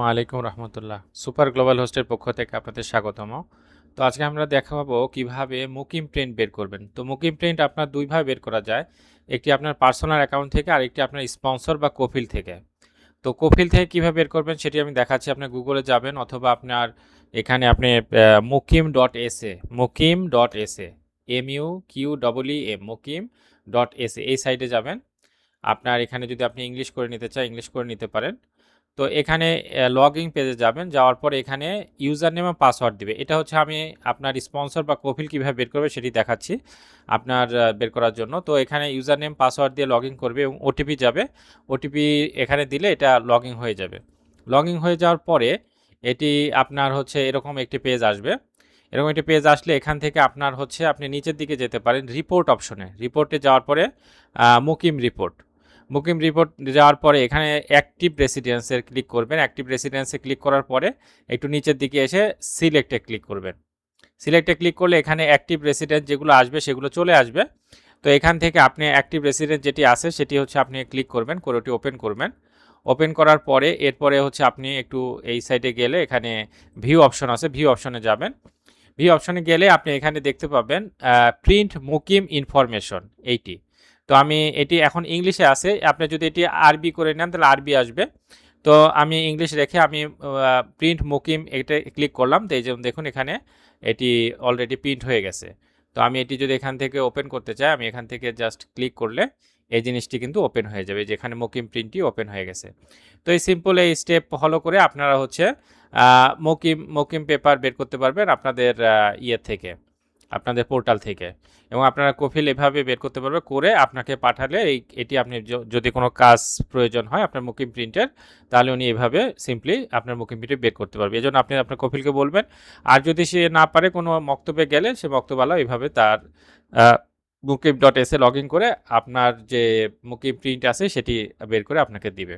ওয়ালাইকুম রহমতুল্লাহ। Super global হোস্টের পক্ষ থেকে আপনাদের স্বাগতম। তো আজকে আমরা দেখাবো কিভাবে মুকিম প্রিন্ট বের করবেন। তো মুকিম প্রিন্ট আপনার দুইভাবে বের করা যায়, একটি আপনার পার্সোনাল অ্যাকাউন্ট থেকে আর একটি আপনার স্পন্সর বা কফিল থেকে। তো কফিল থেকে কিভাবে বের করবেন সেটি আমি দেখাচ্ছি। আপনি গুগলে যাবেন অথবা আপনার এখানে আপনি mukim.sa mukim.sa mukim.sa এই সাইটে যাবেন। আপনার এখানে যদি আপনি ইংলিশ করে নিতে চান ইংলিশ করে নিতে পারেন। তো এখানে লগইন পেজে যাবেন, যাওয়ার পরে এখানে ইউজার নেম এবং পাসওয়ার্ড দিবে। এটা হচ্ছে আমি আপনার স্পন্সর বা কফিল কীভাবে বের করবে সেটি দেখাচ্ছি আপনার বের করার জন্য। তো এখানে ইউজার নেম পাসওয়ার্ড দিয়ে লগইন করবে এবং ওটিপি যাবে। ওটিপি এখানে দিলে এটা লগইন হয়ে যাবে। লগইন হয়ে যাওয়ার পরে এটি আপনার হচ্ছে এরকম একটি পেজ আসবে। এরকম একটি পেজ আসলে এখান থেকে আপনার হচ্ছে আপনি নিচের দিকে যেতে পারেন রিপোর্ট অপশনে। রিপোর্টে যাওয়ার পরে মুকিম রিপোর্ট যাওয়ার পরে এখানে অ্যাক্টিভ রেসিডেন্সের ক্লিক করবেন। অ্যাক্টিভ রেসিডেন্সে ক্লিক করার পরে একটু নিচের দিকে এসে সিলেক্টে ক্লিক করবেন। সিলেক্টে ক্লিক করলে এখানে অ্যাক্টিভ রেসিডেন্স যেগুলো আসবে সেগুলো চলে আসবে। তো এখান থেকে আপনি অ্যাক্টিভ রেসিডেন্স যেটি আছে সেটি হচ্ছে আপনি ক্লিক করবেন, করে ওটি ওপেন করবেন। ওপেন করার পরে এরপরে হচ্ছে আপনি একটু এই সাইডে গেলে এখানে ভিউ অপশন আছে, ভিউ অপশনে যাবেন। ভিউ অপশনে গেলে আপনি এখানে দেখতে পাবেন প্রিন্ট মুকিম ইনফরমেশন এইটি। তো আমি এটি এখন ইংলিশে আছে, আপনি যদি এটি আরবি করে নেন তাহলে আরবি আসবে। তো আমি ইংলিশ রেখে আমি প্রিন্ট মুকিম এটা ক্লিক করলাম। তো এই যেমন দেখুন এখানে এটি অলরেডি প্রিন্ট হয়ে গেছে। তো আমি এটি যদি এখান থেকে ওপেন করতে চাই, আমি এখান থেকে জাস্ট ক্লিক করলে এই জিনিসটি কিন্তু ওপেন হয়ে যাবে, যেখানে মুকিম প্রিন্টটি ওপেন হয়ে গেছে। তো এই সিম্পল এই স্টেপ ফলো করে আপনারা হচ্ছে মুকিম পেপার বের করতে পারবেন আপনাদের ইয়ে থেকে, আপনাদের পোর্টাল থেকে। এবং আপনারা কফিল এভাবে বের করতে পারবে, করে আপনাকে পাঠালে এটি আপনি যদি কোনো কাজ প্রয়োজন হয় আপনার মুকিম প্রিন্টের, তাহলে উনি এভাবে সিম্পলি আপনার মুকিম প্রিন্টে বের করতে পারবে। এই জন্য আপনি আপনার কফিলকে বলবেন। আর যদি সে না পারে কোনো বক্তব্যে গেলে সে বক্তব্যওয়ালা এইভাবে তার মুকিম.sa লগ ইন করে আপনার যে মুকিম প্রিন্ট আছে সেটি বের করে আপনাকে দিবে।